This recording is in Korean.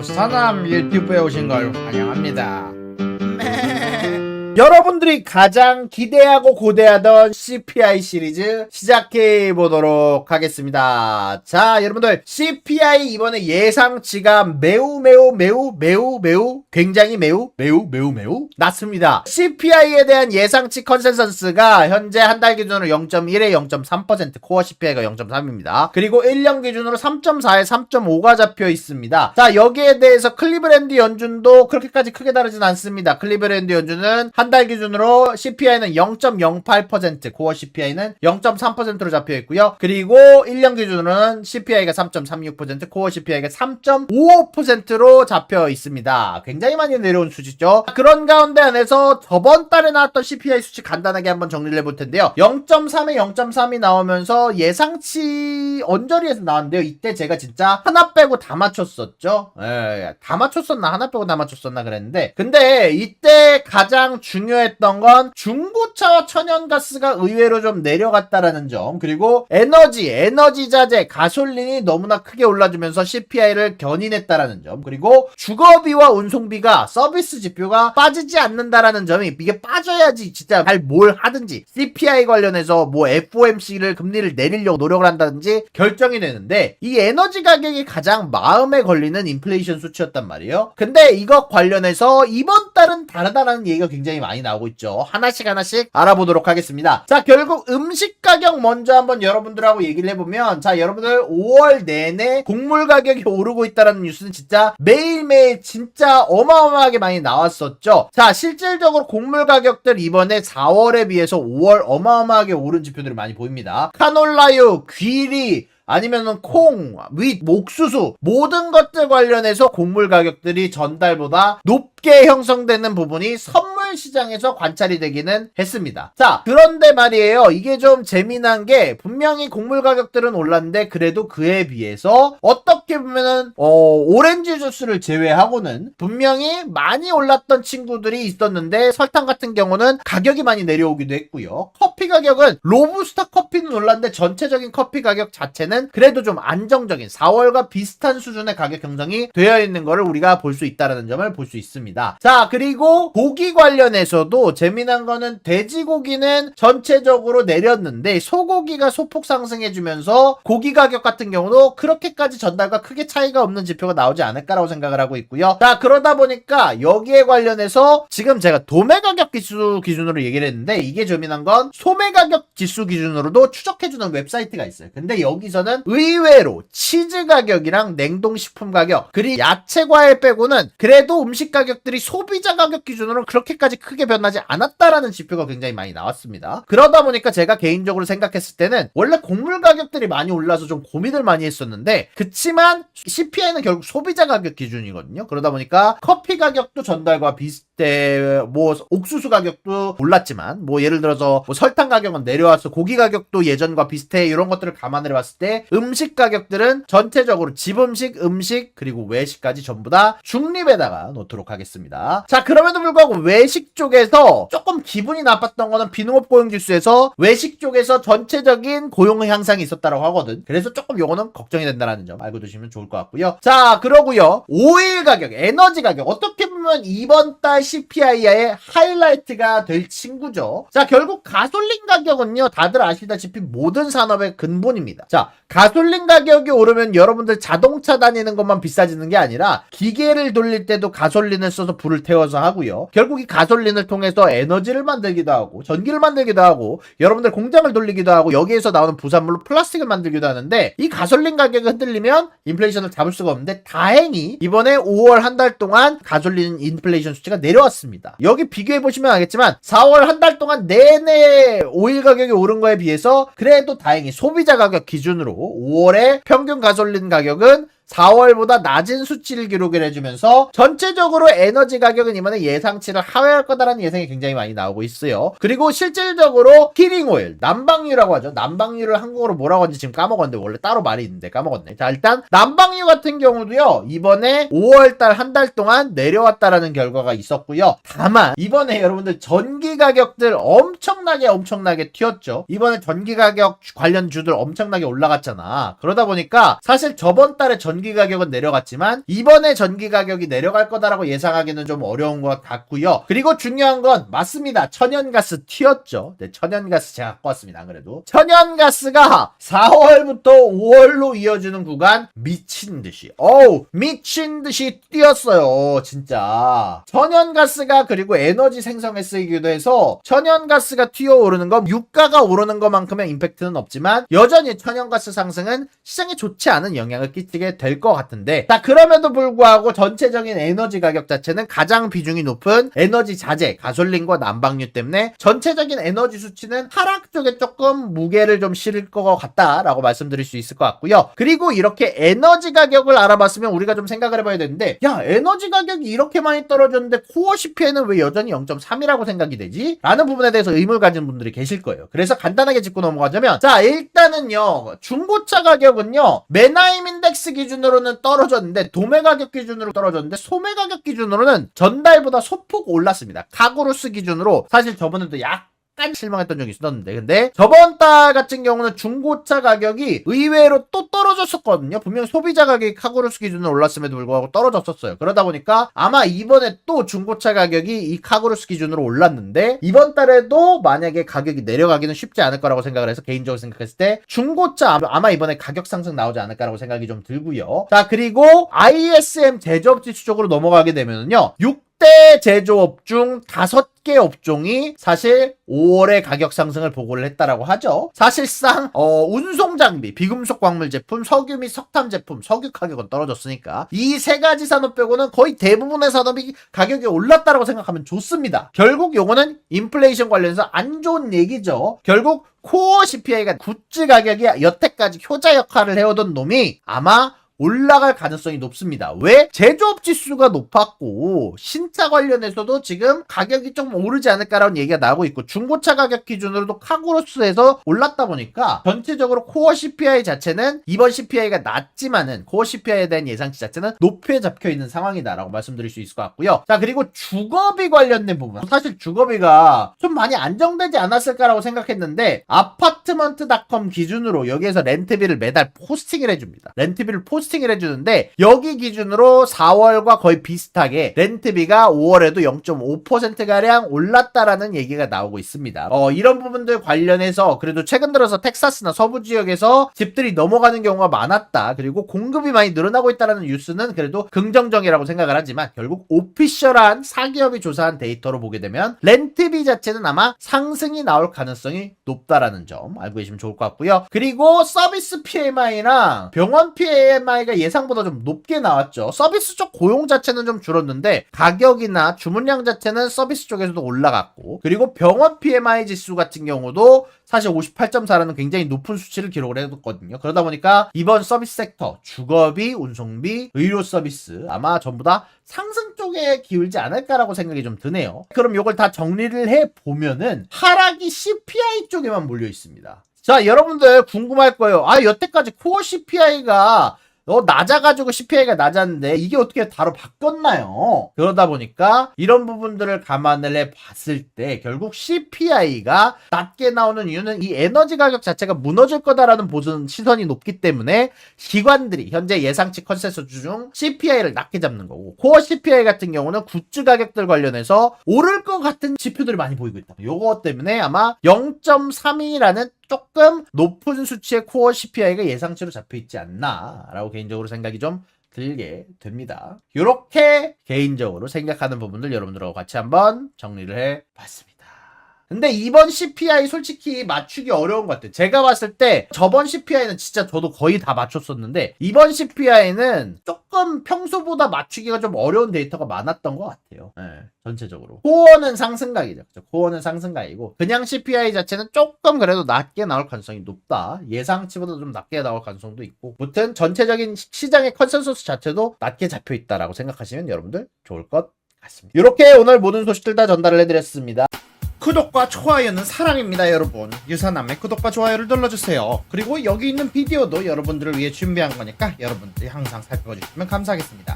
사남 유튜브에 오신 걸 환영합니다. 여러분들이 가장 기대하고 고대하던 CPI 시리즈 시작해 보도록 하겠습니다. 자, 여러분들 CPI 이번에 예상치가 매우 굉장히 매우 낮습니다. CPI에 대한 예상치 컨센서스가 현재 한 달 기준으로 0.1에 0.3%, 코어 CPI가 0.3입니다. 그리고 1년 기준으로 3.4에 3.5가 잡혀 있습니다. 자, 여기에 대해서 클리브랜드 연준도 그렇게까지 크게 다르진 않습니다. 클리브랜드 연준은 한 달 기준으로 CPI는 0.08%, 코어 CPI는 0.3%로 잡혀 있고요. 그리고 1년 기준으로는 CPI가 3.36%, 코어 CPI가 3.55%로 잡혀 있습니다. 굉장히 많이 내려온 수치죠. 그런 가운데 안에서 저번 달에 나왔던 CPI 수치 간단하게 한번 정리를 해볼 텐데요. 0.3에 0.3이 나오면서 예상치 언저리에서 나왔는데요. 이때 제가 진짜 하나 빼고 다 맞췄었죠. 다 맞췄었나? 하나 빼고 다 맞췄었나 그랬는데, 근데 이때 가장 중요했던 건 중고차와 천연가스가 의외로 좀 내려갔다라는 점, 그리고 에너지 자재, 가솔린이 너무나 크게 올라주면서 CPI를 견인했다라는 점, 그리고 주거비와 운송비가 서비스 지표가 빠지지 않는다라는 점이, 이게 빠져야지 진짜 잘 뭘 하든지 CPI 관련해서 뭐 FOMC를 금리를 내리려고 노력을 한다든지 결정이 되는데, 이 에너지 가격이 가장 마음에 걸리는 인플레이션 수치였단 말이에요. 근데 이거 관련해서 이번 달은 다르다라는 얘기가 굉장히 많이 나오고 있죠. 하나씩 알아보도록 하겠습니다. 자, 결국 음식 가격 먼저 한번 여러분들하고 얘기를 해보면, 자, 여러분들 5월 내내 곡물 가격이 오르고 있다라는 뉴스는 진짜 매일매일 진짜 어마어마하게 많이 나왔었죠. 자, 실질적으로 곡물 가격들 이번에 4월에 비해서 5월 어마어마하게 오른 지표들이 많이 보입니다. 카놀라유, 귀리, 아니면은 콩, 윗, 옥수수 모든 것들 관련해서 곡물 가격들이 전달보다 높게 형성되는 부분이 선물 시장에서 관찰이 되기는 했습니다. 자, 그런데 말이에요. 이게 좀 재미난 게, 분명히 곡물 가격들은 올랐는데 그래도 그에 비해서 어떻게 보면은 오렌지 주스를 제외하고는 분명히 많이 올랐던 친구들이 있었는데, 설탕 같은 경우는 가격이 많이 내려오기도 했고요. 커피 가격은 로부스타 커피는 올랐는데 전체적인 커피 가격 자체는 그래도 좀 안정적인 4월과 비슷한 수준의 가격 형성이 되어 있는 것을 우리가 볼 수 있다는 점을 볼 수 있습니다. 자, 그리고 고기 관련해서도 재미난 거는 돼지고기는 전체적으로 내렸는데 소고기가 소폭 상승해주면서 고기 가격 같은 경우도 그렇게까지 전달과 크게 차이가 없는 지표가 나오지 않을까라고 생각을 하고 있고요. 자, 그러다 보니까 여기에 관련해서 지금 제가 도매 가격 지수 기준으로 얘기를 했는데, 이게 재미난 건 소매 가격 지수 기준으로도 추적해주는 웹사이트가 있어요. 근데 여기서는 의외로 치즈 가격이랑 냉동식품 가격, 그리고 야채 과일 빼고는 그래도 음식 가격들이 소비자 가격 기준으로는 그렇게까지 크게 변하지 않았다라는 지표가 굉장히 많이 나왔습니다. 그러다 보니까 제가 개인적으로 생각했을 때는 원래 곡물 가격들이 많이 올라서 좀 고민을 많이 했었는데, 그치만 CPI는 결국 소비자 가격 기준이거든요. 그러다 보니까 커피 가격도 전달과 비슷해, 뭐 옥수수 가격도 올랐지만, 뭐 예를 들어서 뭐 설탕 가격은 내려와서 고기 가격도 예전과 비슷해, 이런 것들을 감안해 봤을 때 음식 가격들은 전체적으로 집음식, 음식, 그리고 외식까지 전부 다 중립에다가 놓도록 하겠습니다. 자, 그럼에도 불구하고 외식 쪽에서 조금 기분이 나빴던 거는 비농업 고용지수에서 외식 쪽에서 전체적인 고용 향상이 있었다고 하거든. 그래서 조금 요거는 걱정이 된다는 점 알고 두시면 좋을 것 같고요. 자, 그러고요. 오일 가격, 에너지 가격, 어떻게 보면 이번 달 CPI의 하이라이트가 될 친구죠. 자, 결국 가솔린 가격은요, 다들 아시다시피 모든 산업의 근본입니다. 자, 가솔린 가격이 오르면 여러분들 자동차 다니는 것만 비싸지는 게 아니라 기계를 돌릴 때도 가솔린을 써서 불을 태워서 하고요. 결국 이 가솔린을 통해서 에너지를 만들기도 하고 전기를 만들기도 하고 여러분들 공장을 돌리기도 하고 여기에서 나오는 부산물로 플라스틱을 만들기도 하는데, 이 가솔린 가격이 흔들리면 인플레이션을 잡을 수가 없는데, 다행히 이번에 5월 한 달 동안 가솔린 인플레이션 수치가 내려왔습니다. 여기 비교해 보시면 알겠지만 4월 한 달 동안 내내 오일 가격이 오른 거에 비해서 그래도 다행히 소비자 가격 기준으로 5월에 평균 가솔린 가격은 4월보다 낮은 수치를 기록을 해주면서 전체적으로 에너지 가격은 이번에 예상치를 하회할 거다라는 예상이 굉장히 많이 나오고 있어요. 그리고 실질적으로 히링오일, 난방유라고 하죠. 난방유를 한국어로 뭐라고 하는지 지금 까먹었는데, 원래 따로 말이 있는데 까먹었네. 자, 일단 난방유 같은 경우도요, 이번에 5월달 한 달 동안 내려왔다라는 결과가 있었고요. 다만 이번에 여러분들 전기 가격들 엄청나게 튀었죠. 이번에 전기 가격 관련 주들 엄청나게 올라갔잖아. 그러다 보니까 사실 저번 달에 전 전기 가격은 내려갔지만 이번에 전기 가격이 내려갈 거다라고 예상하기는 좀 어려운 것 같고요. 그리고 중요한 건 맞습니다. 천연가스 튀었죠. 네, 천연가스 제가 갖고 왔습니다. 안 그래도 천연가스가 4월부터 5월로 이어지는 구간 미친듯이 미친듯이 뛰었어요. 진짜 천연가스가 그리고 에너지 생성에 쓰이기도 해서 천연가스가 튀어오르는 건 유가가 오르는 것만큼의 임팩트는 없지만 여전히 천연가스 상승은 시장에 좋지 않은 영향을 끼치게 될 것 같은데, 자, 그럼에도 불구하고 전체적인 에너지 가격 자체는 가장 비중이 높은 에너지 자재, 가솔린과 난방유 때문에 전체적인 에너지 수치는 하락 쪽에 조금 무게를 좀 실을 것 같다라고 말씀드릴 수 있을 것 같고요. 그리고 이렇게 에너지 가격을 알아봤으면 우리가 좀 생각을 해봐야 되는데, 야, 에너지 가격이 이렇게 많이 떨어졌는데 코어 CPI는 왜 여전히 0.3이라고 생각이 되지? 라는 부분에 대해서 의문을 가진 분들이 계실 거예요. 그래서 간단하게 짚고 넘어가자면, 자, 일단은요, 중고차 가격은요, 맨하임 인덱스 기준으로는 떨어졌는데 도매 가격 기준으로 떨어졌는데 소매 가격 기준으로는 전달보다 소폭 올랐습니다. 카구루스 기준으로 사실 저번에도 약간 실망했던 적이 있었는데, 근데 저번 달 같은 경우는 중고차 가격이 의외로 또 떨어졌었거든요. 분명히 소비자 가격이 카구루스 기준으로 올랐음에도 불구하고 떨어졌었어요. 그러다 보니까 아마 이번에 또 중고차 가격이 이 카구루스 기준으로 올랐는데 이번 달에도 만약에 가격이 내려가기는 쉽지 않을 거라고 생각을 해서 개인적으로 생각했을 때 중고차 아마 이번에 가격 상승 나오지 않을까라고 생각이 좀 들고요. 자, 그리고 ISM 제조업 지수 쪽으로 넘어가게 되면은요, 6대 제조업 중 5개 업종이 사실 5월에 가격 상승을 보고를 했다라고 하죠. 사실상 운송 장비, 비금속 광물 제품, 석유 및 석탄 제품, 석유 가격은 떨어졌으니까 이 세 가지 산업 빼고는 거의 대부분의 산업이 가격이 올랐다라고 생각하면 좋습니다. 결국 요거는 인플레이션 관련해서 안 좋은 얘기죠. 결국 코어 CPI가 굿즈 가격이 여태까지 효자 역할을 해오던 놈이 아마 올라갈 가능성이 높습니다. 왜? 제조업 지수가 높았고 신차 관련해서도 지금 가격이 좀 오르지 않을까라는 얘기가 나오고 있고 중고차 가격 기준으로도 카구로스에서 올랐다 보니까 전체적으로 코어 CPI 자체는 이번 CPI가 낮지만은 코어 CPI에 대한 예상치 자체는 높게 잡혀 있는 상황이다라고 말씀드릴 수 있을 것 같고요. 자, 그리고 주거비 관련된 부분, 사실 주거비가 좀 많이 안정되지 않았을까라고 생각했는데 아파트먼트닷컴 기준으로 여기에서 렌트비를 매달 포스팅을 해줍니다. 렌트비를 포스팅을 해주는데 여기 기준으로 4월과 거의 비슷하게 렌트비가 5월에도 0.5%가량 올랐다라는 얘기가 나오고 있습니다. 이런 부분들 관련해서 그래도 최근 들어서 텍사스나 서부 지역에서 집들이 넘어가는 경우가 많았다. 그리고 공급이 많이 늘어나고 있다는 뉴스는 그래도 긍정적이라고 생각을 하지만 결국 오피셜한 사기업이 조사한 데이터로 보게 되면 렌트비 자체는 아마 상승이 나올 가능성이 높다라는 점 알고 계시면 좋을 것 같고요. 그리고 서비스 PMI랑 병원 PMI가 예상보다 좀 높게 나왔죠. 서비스 쪽 고용 자체는 좀 줄었는데 가격이나 주문량 자체는 서비스 쪽에서도 올라갔고, 그리고 병원 PMI 지수 같은 경우도 사실 58.4라는 굉장히 높은 수치를 기록을 해뒀거든요. 그러다 보니까 이번 서비스 섹터, 주거비, 운송비, 의료 서비스 아마 전부 다 상승 쪽에 기울지 않을까라고 생각이 좀 드네요. 그럼 이걸 다 정리를 해보면은 하락이 CPI 쪽에만 몰려 있습니다. 자, 여러분들 궁금할 거예요. 여태까지 코어 CPI가 낮아가지고 CPI가 낮았는데 이게 어떻게 바로 바뀌었나요? 그러다 보니까 이런 부분들을 감안을 해봤을 때 결국 CPI가 낮게 나오는 이유는 이 에너지 가격 자체가 무너질 거다라는 보는 시선이 높기 때문에 기관들이 현재 예상치 컨센서스 중 CPI를 낮게 잡는 거고, 코어 CPI 같은 경우는 굿즈 가격들 관련해서 오를 것 같은 지표들이 많이 보이고 있다. 요거 때문에 아마 0.32라는 조금 높은 수치의 코어 CPI가 예상치로 잡혀있지 않나라고 개인적으로 생각이 좀 들게 됩니다. 이렇게 개인적으로 생각하는 부분들 여러분들하고 같이 한번 정리를 해봤습니다. 근데 이번 CPI 솔직히 맞추기 어려운 것 같아요. 제가 봤을 때 저번 CPI는 진짜 저도 거의 다 맞췄었는데 이번 CPI는 조금 평소보다 맞추기가 좀 어려운 데이터가 많았던 것 같아요. 전체적으로. 코어는 상승각이죠. 코어는 상승각이고 그냥 CPI 자체는 조금 그래도 낮게 나올 가능성이 높다. 예상치보다 좀 낮게 나올 가능성도 있고, 무튼 전체적인 시장의 컨센서스 자체도 낮게 잡혀있다라고 생각하시면 여러분들 좋을 것 같습니다. 이렇게 오늘 모든 소식들 다 전달을 해드렸습니다. 구독과 좋아요는 사랑입니다, 여러분. 유사남의 구독과 좋아요를 눌러주세요. 그리고 여기 있는 비디오도 여러분들을 위해 준비한 거니까 여러분들이 항상 살펴봐 주시면 감사하겠습니다.